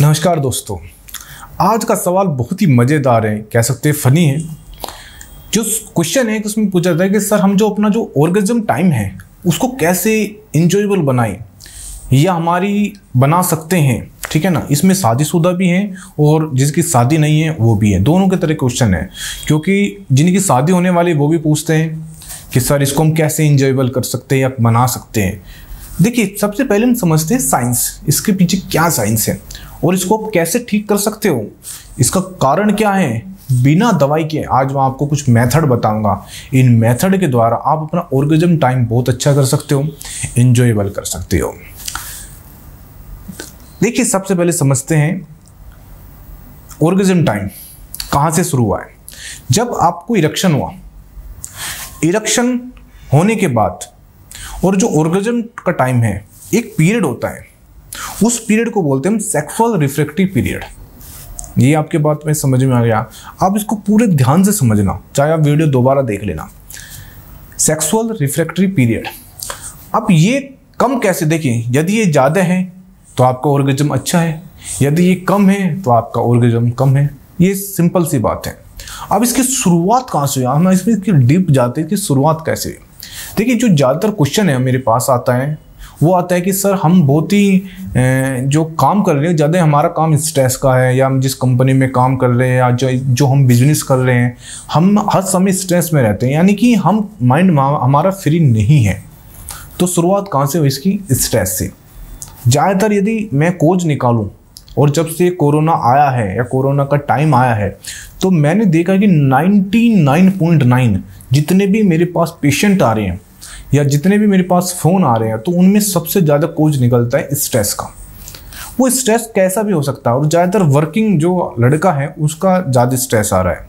नमस्कार दोस्तों, आज का सवाल बहुत ही मज़ेदार है, कह सकते हैं फनी है। जो क्वेश्चन है उसमें पूछा जाता है कि सर हम जो अपना जो ऑर्गेज़म टाइम है उसको कैसे इंजॉयबल बनाएं या हमारी बना सकते हैं, ठीक है ना। इसमें शादीशुदा भी हैं और जिसकी शादी नहीं है वो भी है, दोनों के तरह क्वेश्चन है। क्योंकि जिनकी शादी होने वाली वो भी पूछते हैं कि सर इसको हम कैसे इंजॉयबल कर सकते हैं या बना सकते हैं। देखिए, सबसे पहले हम समझते हैं साइंस, इसके पीछे क्या साइंस है और इसको आप कैसे ठीक कर सकते हो, इसका कारण क्या है। बिना दवाई के आज मैं आपको कुछ मेथड बताऊंगा। इन मेथड के द्वारा आप अपना ऑर्गेज़म टाइम बहुत अच्छा कर सकते हो, एंजॉयबल कर सकते हो। देखिए, सबसे पहले समझते हैं ऑर्गेज़म टाइम कहाँ से शुरू हुआ है। जब आपको इरेक्शन हुआ, इरेक्शन होने के बाद और जो ऑर्गेज़म का टाइम है, एक पीरियड होता है, उस पीरियड को बोलते हैं हम सेक्सुअल रिफ्रैक्टिव पीरियड। ये आपके बात में समझ में आ गया। आप इसको पूरे ध्यान से समझना, चाहे आप वीडियो दोबारा देख लेना। Sexual refractive period. अब ये कम कैसे, देखिए, यदि ये ज़्यादा है तो आपका ऑर्गेज़म अच्छा है, यदि ये कम है तो आपका ऑर्गेज़म कम है। ये सिंपल सी बात है। अब इसकी शुरुआत कहाँ से हुई, हम इसमें इसकी डीप जाते हैं कि शुरुआत कैसे हुई। देखिए, जो ज़्यादातर क्वेश्चन है मेरे पास आता है वो आता है कि सर हम बहुत ही जो काम कर रहे हैं, ज़्यादा हमारा काम स्ट्रेस का है, या हम जिस कंपनी में काम कर रहे हैं या जो हम बिजनेस कर रहे हैं, हम हर समय स्ट्रेस में रहते हैं, यानी कि हम माइंड हमारा फ्री नहीं है। तो शुरुआत कहाँ से हुई इसकी, स्ट्रेस से। ज़्यादातर यदि मैं खोज निकालूँ, और जब से कोरोना आया है या कोरोना का टाइम आया है, तो मैंने देखा कि 99.9 जितने भी मेरे पास पेशेंट आ रहे हैं या जितने भी मेरे पास फ़ोन आ रहे हैं, तो उनमें सबसे ज़्यादा खोज निकलता है स्ट्रेस का। वो स्ट्रेस कैसा भी हो सकता है, और ज़्यादातर वर्किंग जो लड़का है उसका ज़्यादा स्ट्रेस आ रहा है,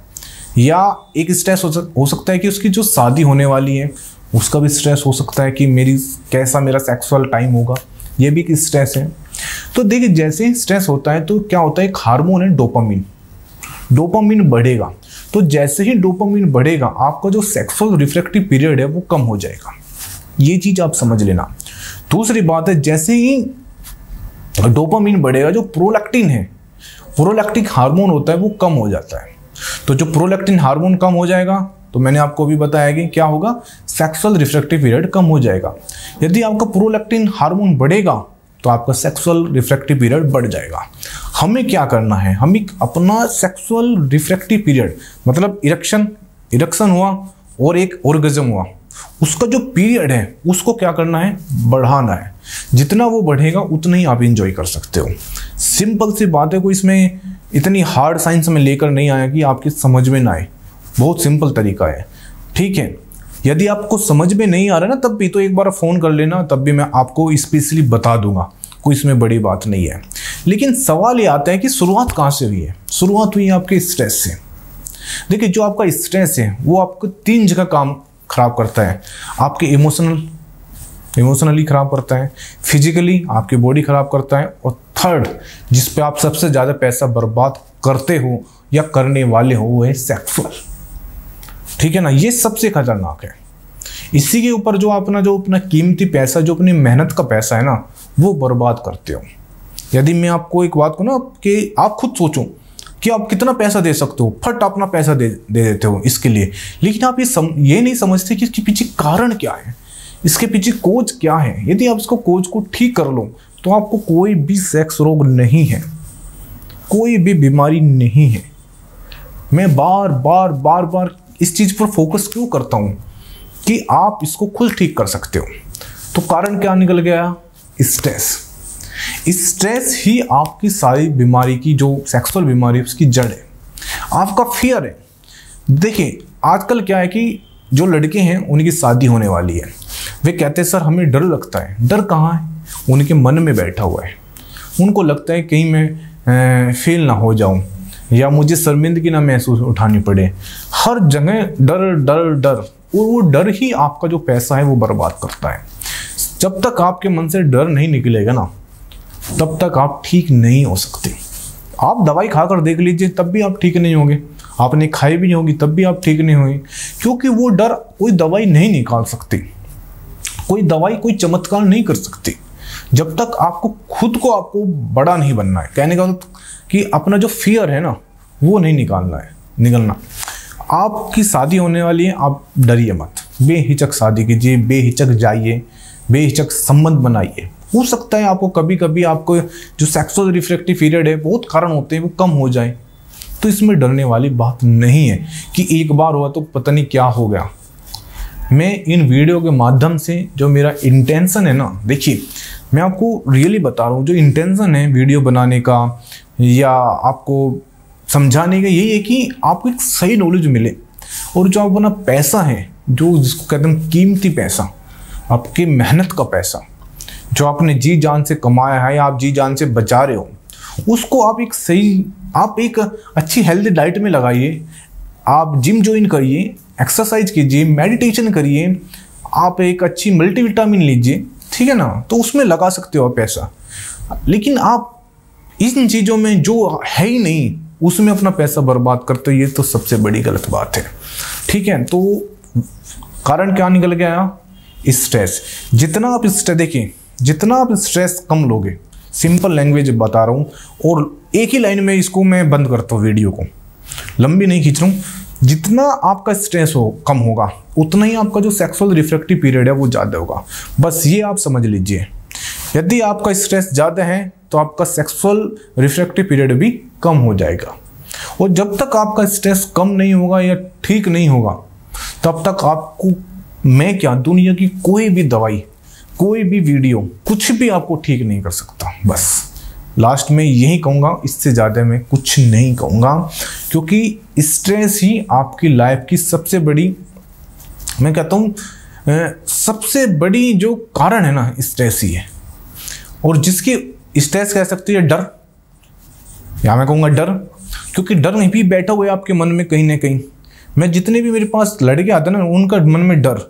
या एक स्ट्रेस हो सकता है कि उसकी जो शादी होने वाली है उसका भी स्ट्रेस हो सकता है कि मेरा सेक्सुअल टाइम होगा, ये भी एक स्ट्रेस है। तो देखिए, जैसे ही स्ट्रेस होता है तो क्या होता है, एक हार्मोन है डोपामिन, डोपामिन बढ़ेगा। तो जैसे ही डोपामिन बढ़ेगा आपका जो सेक्सुअल रिफ्रैक्टिव पीरियड है वो कम हो जाएगा। ये चीज़ आप समझ लेना। दूसरी बात है, जैसे ही डोपामिन बढ़ेगा, जो प्रोलैक्टिन है, प्रोलैक्टिक हार्मोन होता है, वो कम हो जाता है। तो जो प्रोलैक्टिन हार्मोन कम हो जाएगा तो मैंने आपको भी बताया कि क्या होगा, सेक्सुअल रिफ्रैक्टिव पीरियड कम हो जाएगा। यदि आपका प्रोलैक्टिन हार्मोन बढ़ेगा तो आपका सेक्सुअल रिफ्रैक्टिव पीरियड बढ़ जाएगा। हमें क्या करना है, हमें अपना सेक्सुअल रिफ्रैक्टिव पीरियड, मतलब इरेक्शन हुआ और एक ऑर्गेज़म हुआ, उसका जो पीरियड है उसको क्या करना है, बढ़ाना है। जितना वो बढ़ेगा उतना ही आप इंजॉय कर सकते हो। सिंपल सी बात है, कोई इसमें इतनी हार्ड साइंस में लेकर नहीं आया कि आपकी समझ में ना आए। बहुत सिंपल तरीका है, ठीक है। यदि आपको समझ में नहीं आ रहा ना, तब भी तो एक बार फ़ोन कर लेना, तब भी मैं आपको स्पेशली बता दूंगा, कोई इसमें बड़ी बात नहीं है। लेकिन सवाल ये आता है कि शुरुआत कहाँ से हुई है। शुरुआत हुई है आपके स्ट्रेस से। देखिए, जो आपका स्ट्रेस है वो आपको 3 जगह काम खराब करता है। आपके इमोशनली खराब करता है, फिजिकली आपकी बॉडी खराब करता है, और थर्ड जिस पे आप सबसे ज़्यादा पैसा बर्बाद करते हो या करने वाले हो वो है सेक्सुअल, ठीक है ना। ये सबसे खतरनाक है। इसी के ऊपर जो अपना कीमती पैसा, जो अपनी मेहनत का पैसा है ना, वो बर्बाद करते हो। यदि मैं आपको एक बात को ना, कि आप खुद सोचो कि आप कितना पैसा दे सकते हो, फट अपना पैसा दे देते हो इसके लिए, लेकिन आप ये नहीं समझते कि इसके पीछे कारण क्या है, इसके पीछे कोज क्या है। यदि आप इसको कोज को ठीक कर लो तो आपको कोई भी सेक्स रोग नहीं है, कोई भी बीमारी नहीं है। मैं बार बार इस चीज़ पर फोकस क्यों करता हूँ कि आप इसको खुद ठीक कर सकते हो। तो कारण क्या निकल गया, स्ट्रेस। स्ट्रेस ही आपकी सारी बीमारी की, जो सेक्सुअल बीमारी है उसकी जड़ है। आपका फियर है। देखिए, आजकल क्या है कि जो लड़के हैं उनकी शादी होने वाली है, वे कहते हैं सर हमें डर लगता है। डर कहाँ है, उनके मन में बैठा हुआ है। उनको लगता है कहीं मैं फेल ना हो जाऊं, या मुझे शर्मिंदगी ना महसूस उठानी पड़े। हर जगह डर डर डर, और वो डर ही आपका जो पैसा है वो बर्बाद करता है। जब तक आपके मन से डर नहीं निकलेगा ना, तब तक आप ठीक नहीं हो सकते। आप दवाई खाकर देख लीजिए, तब भी आप ठीक नहीं होंगे। आपने खाई भी नहीं होगी तब भी आप ठीक नहीं होंगे, क्योंकि वो डर कोई दवाई नहीं निकाल सकती। कोई दवाई कोई चमत्कार नहीं कर सकती। जब तक आपको खुद को आपको बड़ा नहीं बनना है, कहने का मतलब कि अपना जो फियर है ना वो नहीं निकलना। आपकी शादी होने वाली है, आप डरिए मत, बेहिचक शादी कीजिए, बेहिचक जाइए, बेहिचक संबंध बनाइए। हो सकता है आपको कभी कभी आपको जो सेक्सुअल रिफ्रैक्टिव पीरियड है, बहुत कारण होते हैं, वो कम हो जाए, तो इसमें डरने वाली बात नहीं है कि एक बार हुआ तो पता नहीं क्या हो गया। मैं इन वीडियो के माध्यम से जो मेरा इंटेंशन है ना, देखिए मैं आपको रियली बता रहा हूँ, जो इंटेंशन है वीडियो बनाने का या आपको समझाने का, यही है कि आपको एक सही नॉलेज मिले, और जो अपना पैसा है, जो जिसको कहते हैं कीमती पैसा, आपकी मेहनत का पैसा, जो आपने जी जान से कमाया है या आप जी जान से बचा रहे हो, उसको आप एक अच्छी हेल्दी डाइट में लगाइए, आप जिम ज्वाइन करिए, एक्सरसाइज कीजिए, मेडिटेशन करिए, आप एक अच्छी मल्टीविटामिन लीजिए, ठीक है ना, तो उसमें लगा सकते हो आप पैसा। लेकिन आप इन चीज़ों में जो है ही नहीं उसमें अपना पैसा बर्बाद करते हो, ये तो सबसे बड़ी गलत बात है, ठीक है। तो कारण क्या निकल गया? स्ट्रेस। जितना आप स्ट्रेस, देखिए जितना आप स्ट्रेस कम लोगे, सिंपल लैंग्वेज बता रहा हूँ, और एक ही लाइन में इसको मैं बंद करता हूँ, वीडियो को लंबी नहीं खींच रहा हूँ, जितना आपका स्ट्रेस कम होगा उतना ही आपका जो सेक्सुअल रिफ्रैक्टिव पीरियड है वो ज़्यादा होगा। बस ये आप समझ लीजिए, यदि आपका स्ट्रेस ज़्यादा है तो आपका सेक्सुअल रिफ्रैक्टिव पीरियड भी कम हो जाएगा। और जब तक आपका स्ट्रेस कम नहीं होगा या ठीक नहीं होगा, तब तक आपको मैं क्या, दुनिया की कोई भी दवाई, कोई भी वीडियो, कुछ भी आपको ठीक नहीं कर सकता। बस लास्ट में यही कहूँगा, इससे ज़्यादा मैं कुछ नहीं कहूँगा, क्योंकि स्ट्रेस ही आपकी लाइफ की सबसे बड़ी, मैं कहता हूँ सबसे बड़ी जो कारण है ना, स्ट्रेस ही है। और जिसकी स्ट्रेस कह सकती है डर, या मैं कहूँगा डर, क्योंकि डर नहीं भी बैठा हुआ है आपके मन में कहीं ना कहीं। मैं जितने भी मेरे पास लड़के आते हैं ना, उनका मन में डर,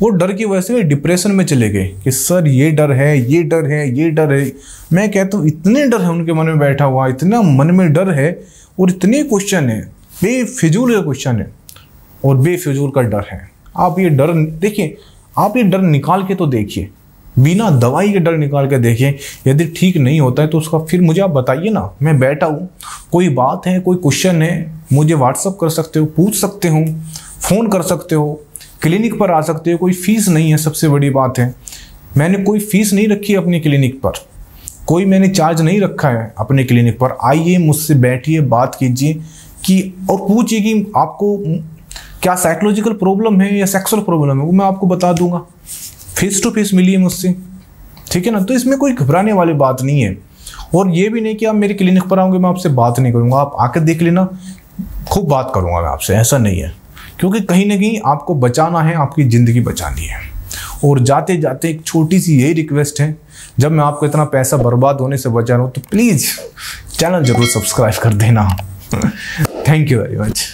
वो डर की वजह से डिप्रेशन में चले गए कि सर ये डर है, ये डर है, ये डर है। मैं कहता हूँ इतने डर है उनके मन में बैठा हुआ, इतना मन में डर है, और इतने क्वेश्चन है, बेफिजूल का क्वेश्चन है और बेफिजूल का डर है। आप ये डर देखिए, आप ये डर निकाल के तो देखिए, बिना दवाई के डर निकाल के देखिए। यदि ठीक नहीं होता है तो उसका फिर मुझे आप बताइए ना, मैं बैठा हूँ, कोई बात है, कोई क्वेश्चन है, मुझे व्हाट्सअप कर सकते हो, पूछ सकते हो, फ़ोन कर सकते हो, क्लिनिक पर आ सकते हो, कोई फीस नहीं है, सबसे बड़ी बात है। मैंने कोई फीस नहीं रखी अपनी क्लिनिक पर, कोई मैंने चार्ज नहीं रखा है अपने क्लिनिक पर। आइए मुझसे बैठिए, बात कीजिए कि और पूछिए कि आपको क्या साइकोलॉजिकल प्रॉब्लम है या सेक्सुअल प्रॉब्लम है, वो मैं आपको बता दूंगा। फेस टू फेस मिलिए मुझसे, ठीक है ना। तो इसमें कोई घबराने वाली बात नहीं है, और ये भी नहीं कि आप मेरे क्लिनिक पर आओगे मैं आपसे बात नहीं करूंगा, आप आकर देख लेना, खूब बात करूंगा मैं आपसे, ऐसा नहीं है। क्योंकि कहीं ना कहीं आपको बचाना है, आपकी ज़िंदगी बचानी है। और जाते जाते एक छोटी सी यही रिक्वेस्ट है, जब मैं आपको इतना पैसा बर्बाद होने से बचा रहा हूँ तो प्लीज़ चैनल ज़रूर सब्सक्राइब कर देना। Thank you very much.